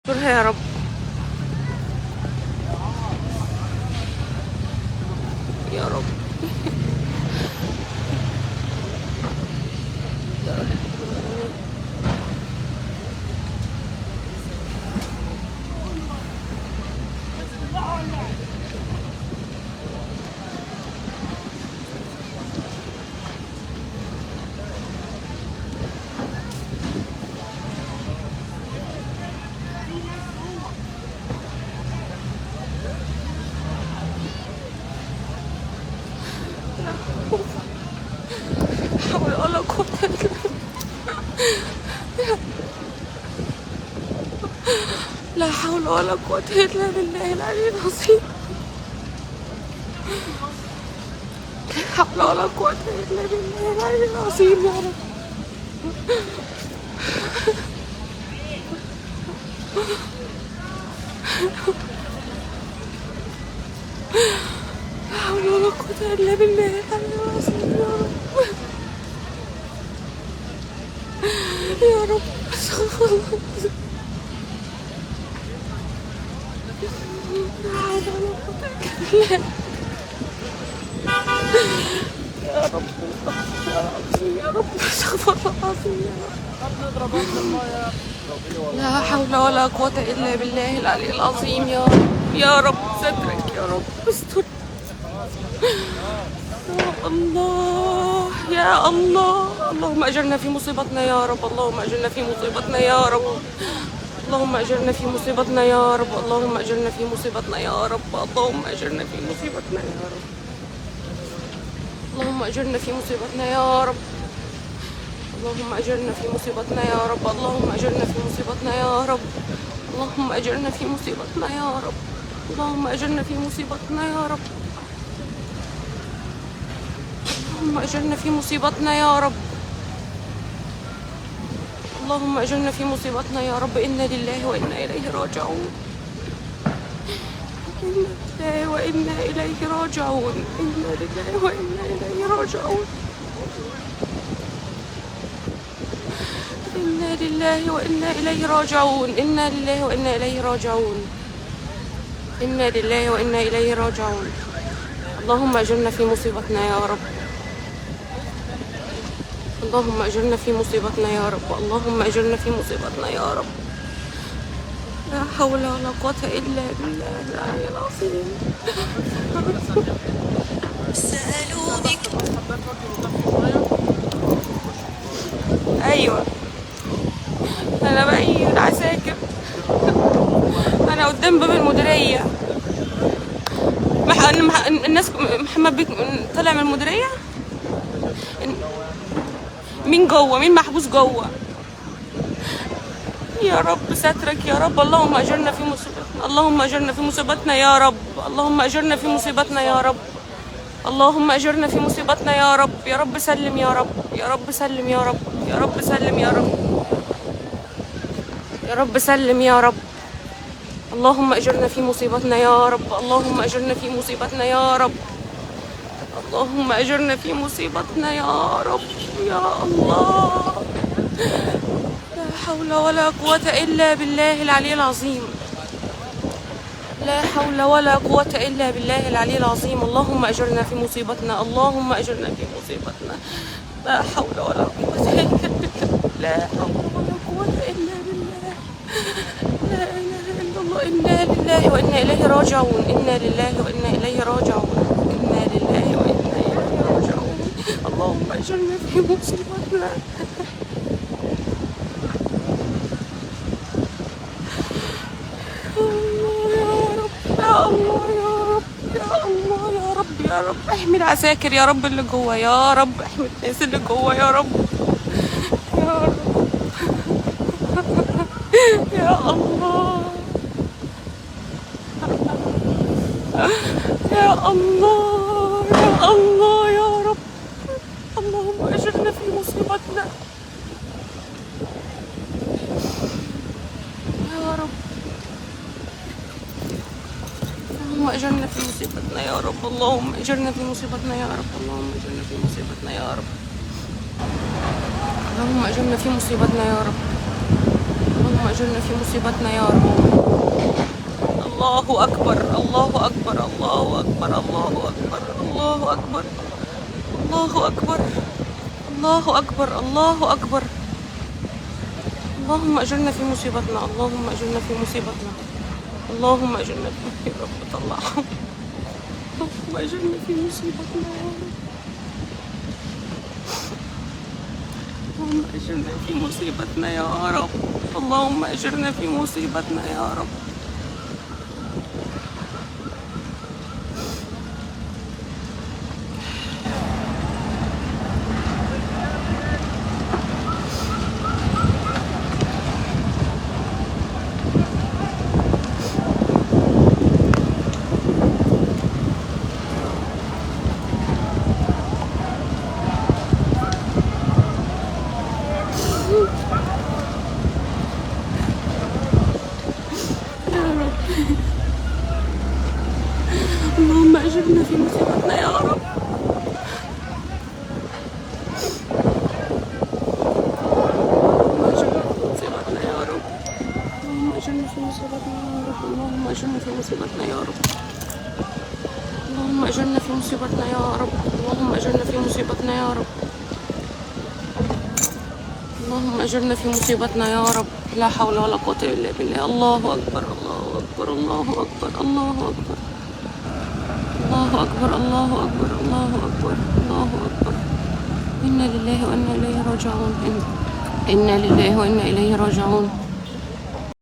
استرها يا رب. يا رب. حول ولا قوة إلا لا حول ولا قوة إلا بالله العلي العظيم. لا حول ولا قوة إلا بالله العلي العظيم يا رب. لا حول ولا قوة إلا بالله العلي العظيم يا رب. يا رب استغفر الله. لا حول ولا قوة إلا بالله. يا رب يا رب استغفر الله العظيم يا رب. لا حول ولا قوة إلا بالله العلي العظيم يا رب. يا رب سترك يا رب استر. يا الله يا الله. اللهم أجرنا في مصيبتنا يا رب. اللهم أجرنا في مصيبتنا يا رب. اللهم أجرنا في مصيبتنا يا رب. اللهم أجرنا في مصيبتنا يا رب. اللهم أجرنا في مصيبتنا يا رب. اللهم أجرنا في مصيبتنا يا رب. اللهم أجرنا في مصيبتنا يا رب. اللهم أجرنا في مصيبتنا يا رب. اللهم أجرنا في مصيبتنا يا رب. اللهم أجرنا في مصيبتنا يا رب. اللهم أجرنا في مصيبتنا يا رب. اللهم أجرنا في مصيبتنا يا رب. إنا لله وإنا إليه راجعون. إنا لله وإنا إليه راجعون. إنا لله وإنا إليه راجعون. إنا لله وإنا إليه راجعون. إنا لله وإنا إليه راجعون. إنا لله وإنا إليه راجعون. اللهم أجرنا في مصيبتنا يا رب. اللهم أجرنا في مصيبتنا يا رب. اللهم أجرنا في مصيبتنا يا رب. لا حول ولا قوة إلا بالله العلي العظيم. سألونك. أيوة أنا بقى العساكر. أنا قدام باب المديرية. الناس محمد بيك طلع من المديرية. مين جوه؟ مين محبوس جوه؟ يا رب سترك يا رب. اللهم أجرنا في مصيبتنا. اللهم أجرنا في مصيبتنا يا رب. اللهم أجرنا في مصيبتنا يا رب. اللهم أجرنا في مصيبتنا يا رب. يا رب سلم يا رب. يا رب سلم يا رب. يا رب سلم يا رب. يا رب سلم يا رب. اللهم أجرنا في مصيبتنا يا رب. اللهم أجرنا في مصيبتنا يا رب. اللهم أجرنا في مصيبتنا يا رب. يا الله. لا حول ولا قوة إلا بالله العلي العظيم. لا حول ولا قوة إلا بالله العلي العظيم. اللهم أجرنا في مصيبتنا. اللهم أجرنا في مصيبتنا. لا حول ولا قوة إلا بالله. لا حول ولا قوة إلا بالله. لا إله إلا الله. إنا لله وإنا إليه راجعون. إنا لله وإنا إليه راجعون. إنا لله وإنا إليه راجعون. اللهم أجرنا في مصيبتنا. يا الله يا رب. يا الله يا رب. يا رب احمي العساكر يا رب اللي جوه. يا رب احمي الناس اللي جوه يا رب. يا رب. يا الله. يا الله. يا الله يا رب. اللهم اجرنا في مصيبتنا يا رب. اللهم اجرنا في مصيبتنا يا رب. اللهم اجرنا في مصيبتنا يا رب. اللهم اجرنا في مصيبتنا يا رب. اللهم اجرنا في مصيبتنا يا رب. اللهم اللهم أجرنا في مصيبتنا يا رب. الله أكبر الله أكبر الله أكبر الله أكبر الله أكبر الله أكبر الله أكبر الله أكبر. اللهم أجرنا في مصيبتنا اللهم أجرنا في مصيبتنا اللهم أجرنا في رب طلعهم. اللهم أجرنا في مصيبتنا يا رب. اللهم أجرنا في مصيبتنا يا رب. اللهم أجرنا في مصيبتنا يا رب. اللهم أجرنا في مصيبتنا يا رب. اللهم أجرنا في مصيبتنا يا رب. اللهم أجرنا في مصيبتنا يا رب. اللهم أجرنا في مصيبتنا يا رب. اللهم أجرنا في مصيبتنا يا رب. اللهم أجرنا في مصيبتنا يا رب. اللهم أجرنا في مصيبتنا يا رب. لا حول ولا قوة إلا بالله. الله أكبر الله أكبر الله أكبر الله أكبر الله أكبر الله أكبر الله أكبر الله أكبر. إنا لله وإنا إليه راجعون. إنا لله وإنا إليه راجعون.